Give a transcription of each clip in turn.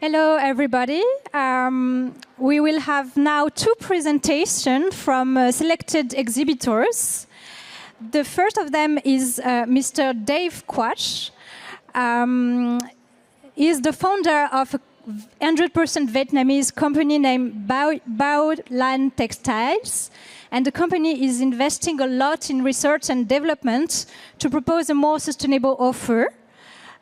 Hello, everybody. We will have now two presentations from selected exhibitors. The first of them is Mr. Dave Quach. He is the founder of a 100% Vietnamese company named Bao Lan Textiles. And the company is investing a lot in research and development to propose a more sustainable offer.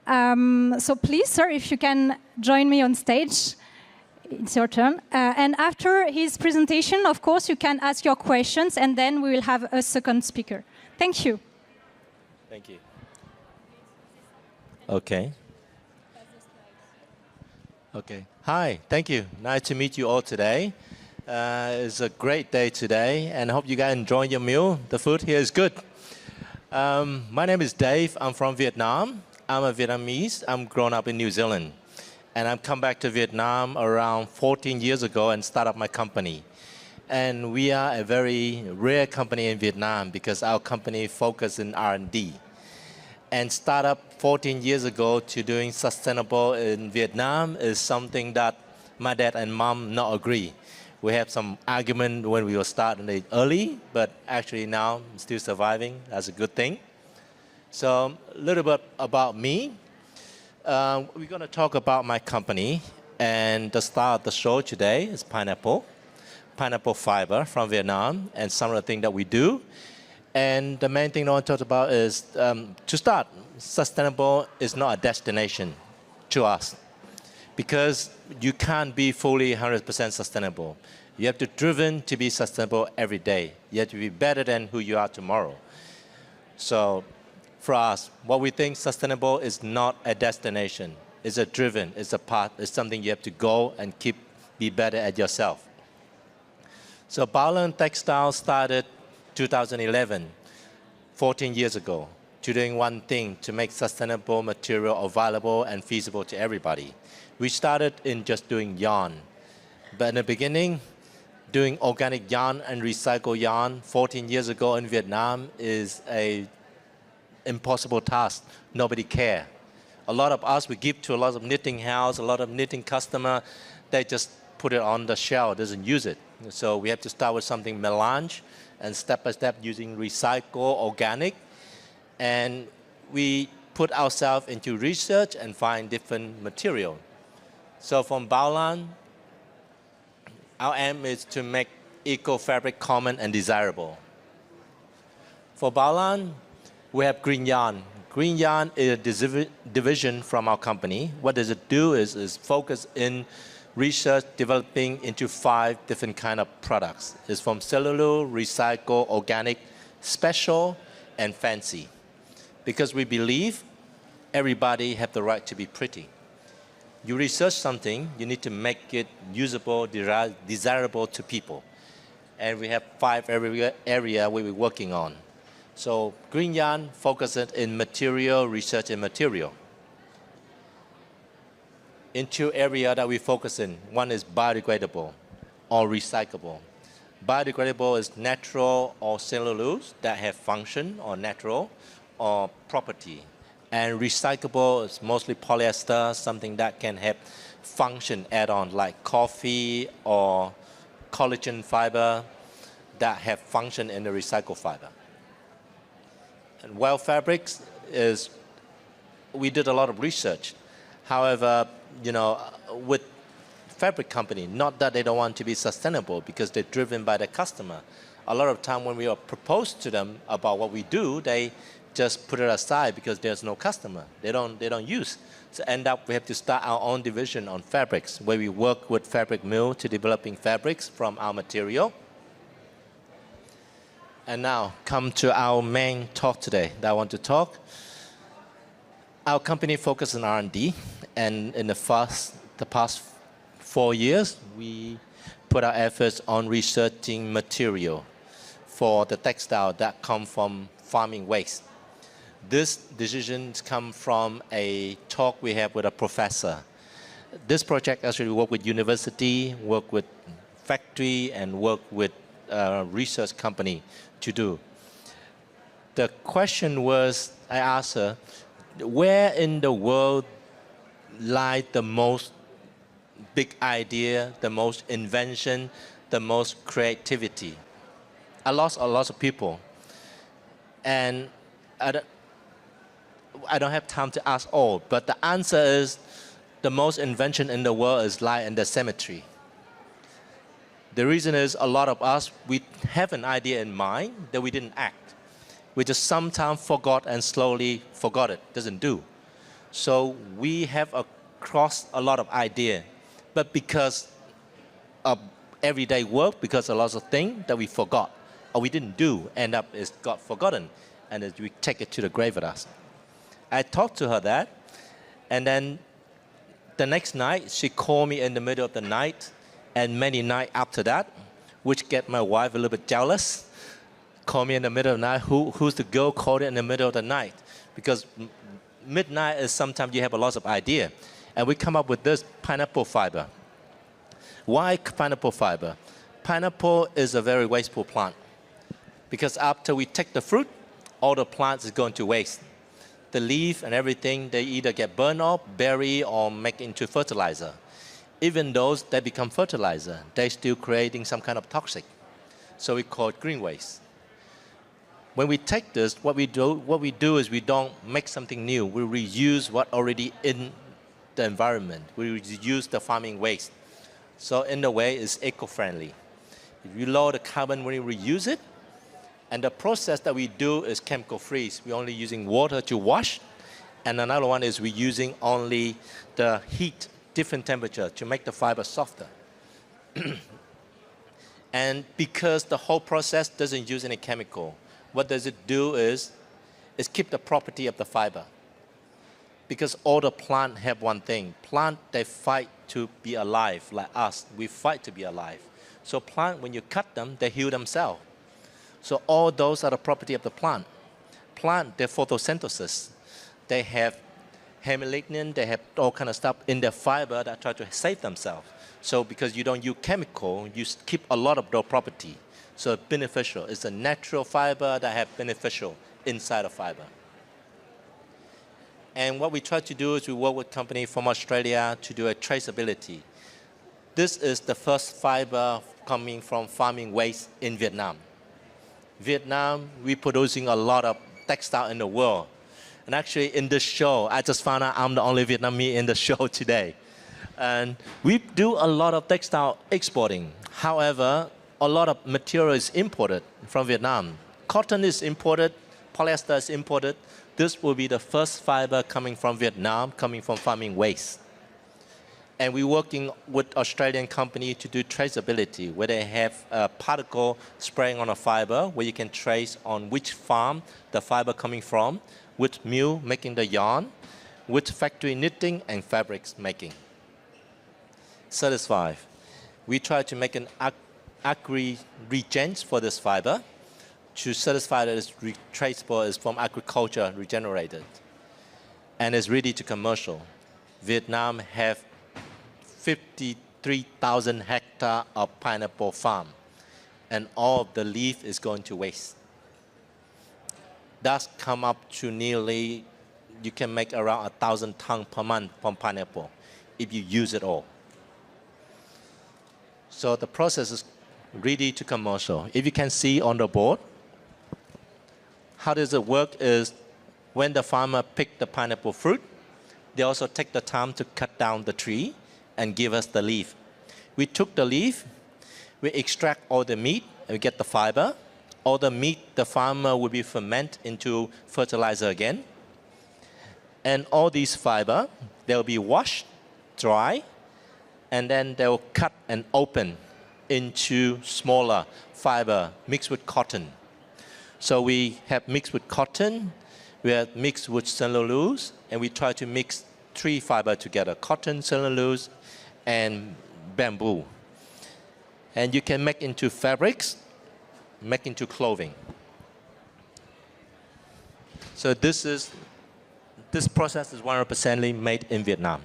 So please, sir, if you can join me on stage, it's your turn. And after his presentation, of course, you can ask your questions, and then we will have a second speaker. Thank you. Thank you. Okay. Okay. Hi, thank you. Nice to meet you all today. It's a great day today, and I hope you guys enjoy your meal. The food here is good. My name is Dave. I'm from Vietnam. I'm a Vietnamese. I'm grown up in New Zealand. And I've come back to Vietnam around 14 years ago and started up my company. And we are a very rare company in Vietnam because our company focuses in R&D. And start up 14 years ago to doing sustainable in Vietnam is something that my dad and mom not agree. We have some argument when we were starting early, but actually now I'm still surviving. That's a good thing. So a little bit about me. We're going to talk about my company, and the star of the show today is pineapple fiber from Vietnam, and some of the things that we do. And the main thing I want to talk about is, to start, sustainable is not a destination to us, because you can't be fully 100% sustainable. You have to be driven to be sustainable every day. You have to be better than who you are tomorrow. So for us, what we think sustainable is not a destination. It's a driven, it's a path, it's something you have to go and be better at yourself. So Bao Lan Textile started 2011, 14 years ago, to doing one thing, to make sustainable material available and feasible to everybody. We started in just doing yarn. But in the beginning, doing organic yarn and recycled yarn 14 years ago in Vietnam is an impossible task. Nobody care. A lot of us, we give to a lot of knitting house, a lot of knitting customer, they just put it on the shelf, doesn't use it. So we have to start with something melange, and step by step using recycle, organic. And we put ourselves into research and find different material. So from Bao Lan, our aim is to make eco-fabric common and desirable. For Bao Lan, we have green yarn. Green yarn is a division from our company. What does it do is focus in research developing into 5 different kind of products. It's from cellulose, recycle, organic, special, and fancy. Because we believe everybody have the right to be pretty. You research something, you need to make it usable, desirable to people. And we have 5 area where we're working on. So green yarn focuses in material, research and material. In 2 areas that we focus in, one is biodegradable or recyclable. Biodegradable is natural or cellulose that have function or natural or property. And recyclable is mostly polyester, something that can have function add-on like coffee or collagen fiber that have function in the recycled fiber. And W.ELL Fabrics is, we did a lot of research. However, with fabric company, not that they don't want to be sustainable because they're driven by the customer. A lot of time when we are proposed to them about what we do, they just put it aside because there's no customer. They don't use. So end up we have to start our own division on fabrics where we work with fabric mill to developing fabrics from our material. And now come to our main talk today that I want to talk. Our company focuses on R&D, and in the past 4 years, we put our efforts on researching material for the textile that come from farming waste. This decision comes from a talk we have with a professor. This project actually work with university, work with factory, and work with research company to do. The question was, I asked her, where in the world lie the most big idea, the most invention, the most creativity. I lost a lot of people. And I don't have time to ask all, but the answer is the most invention in the world is lie in the cemetery. The reason is a lot of us, we have an idea in mind that we didn't act. We just sometimes forgot and slowly forgot it, doesn't do. So we have across a lot of idea, but because of everyday work, because a lot of things that we forgot or we didn't do, end up is got forgotten, and we take it to the grave with us. I talked to her that, and then the next night she called me in the middle of the night, and many nights after that, which get my wife a little bit jealous. Call me in the middle of the night. Who's the girl called in the middle of the night? Because midnight is sometimes you have a lot of idea, and we come up with this pineapple fiber. Why pineapple fiber? Pineapple is a very wasteful plant, because after we take the fruit, all the plants is going to waste. The leaf and everything, they either get burned off, buried, or make into fertilizer. Even those that become fertilizer, they're still creating some kind of toxic. So we call it green waste. When we take this, what we do is we don't make something new. We reuse what already in the environment. We reuse the farming waste. So in a way, it's eco-friendly. If you lower the carbon when you reuse it, and the process that we do is chemical free. We're only using water to wash. And another one is we're using only the heat, different temperature to make the fiber softer. And because the whole process doesn't use any chemical, what does it do is keep the property of the fiber. Because all the plants have one thing. Plants, they fight to be alive, like us. We fight to be alive. So plant, when you cut them, they heal themselves. So all those are the property of the plant. Plant, their photosynthesis. They have hemolygnin, they have all kind of stuff in their fiber that try to save themselves. So because you don't use chemical, you keep a lot of those property. So beneficial. It's a natural fiber that have beneficial inside the fiber. And what we try to do is we work with company from Australia to do a traceability. This is the first fiber coming from farming waste in Vietnam. Vietnam, we're producing a lot of textile in the world. And actually in this show, I just found out I'm the only Vietnamese in the show today. And we do a lot of textile exporting. However, a lot of material is imported from Vietnam. Cotton is imported, polyester is imported. This will be the first fiber coming from Vietnam, coming from farming waste. And we're working with Australian company to do traceability, where they have a particle spraying on a fiber, where you can trace on which farm the fiber coming from, which mill making the yarn, which factory knitting and fabrics making. Satisfied. We try to make an agri-regens for this fiber to satisfy that it's traceable, is from agriculture regenerated, and is ready to commercial. Vietnam have 53,000 hectares of pineapple farm, and all of the leaf is going to waste. That's come up to nearly, you can make around 1,000 tons per month from pineapple if you use it all. So the process is ready to commercial. If you can see on the board, how does it work is when the farmer pick the pineapple fruit, they also take the time to cut down the tree and give us the leaf. We took the leaf, we extract all the meat, and we get the fiber. All the meat, the farmer will be ferment into fertilizer again. And all these fiber, they'll be washed, dry, and then they'll cut and open into smaller fiber mixed with cotton. So we have mixed with cotton, we have mixed with cellulose, and we try to mix 3 fiber together, cotton, cellulose, and bamboo. And you can make into fabrics, make into clothing. So this process is 100% made in Vietnam.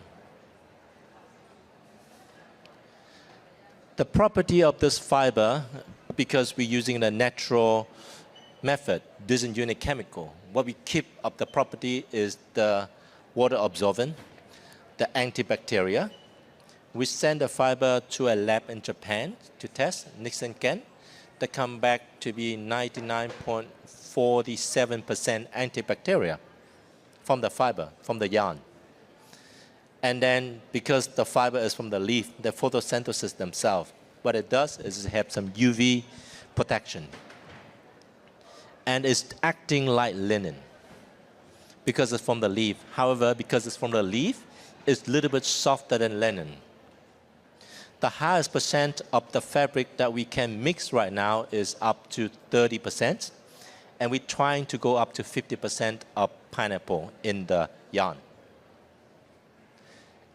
The property of this fiber, because we're using the natural method, doesn't use any chemical. What we keep of the property is the water absorbent, the antibacterial, We send the fiber to a lab in Japan to test, Nixon Kent. They come back to be 99.47% antibacterial from the fiber, from the yarn. And then because the fiber is from the leaf, the photosynthesis themselves, what it does is it have some UV protection. And it's acting like linen because it's from the leaf. However, because it's from the leaf, it's a little bit softer than linen. The highest percent of the fabric that we can mix right now is up to 30%. And we're trying to go up to 50% of pineapple in the yarn.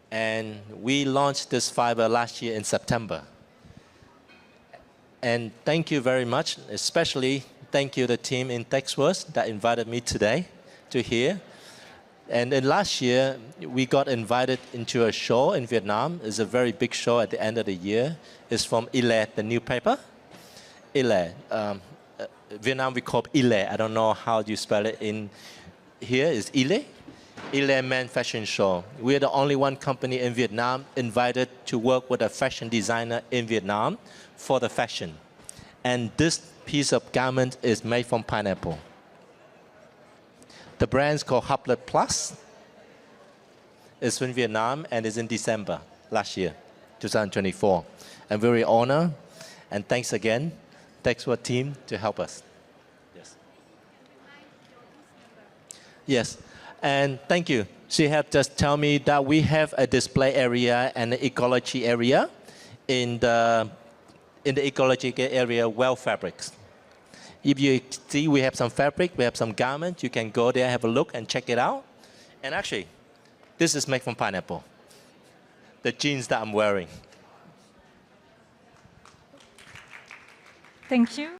And we launched this fiber last year in September. And thank you very much, especially thank you the team in Texworld that invited me today to here. And then last year, we got invited into a show in Vietnam. It's a very big show at the end of the year. It's from W.ELL, the new paper. W.ELL. Vietnam, we call W.ELL. I don't know how you spell it in here. It's W.ELL. W.ELL Men Fashion Show. We're the only one company in Vietnam invited to work with a fashion designer in Vietnam for the fashion. And this piece of garment is made from pineapple. The brand's called Hotline Plus. It's in Vietnam and it's in December last year, 2024. I'm very honored and thanks again, Texworld team to help us. Yes. Yes, and thank you. She have just told me that we have a display area and an ecology area in the ecological area, W.ELL Fabrics. If you see we have some fabric, we have some garment, you can go there, have a look and check it out. And actually, this is made from pineapple, the jeans that I'm wearing. Thank you.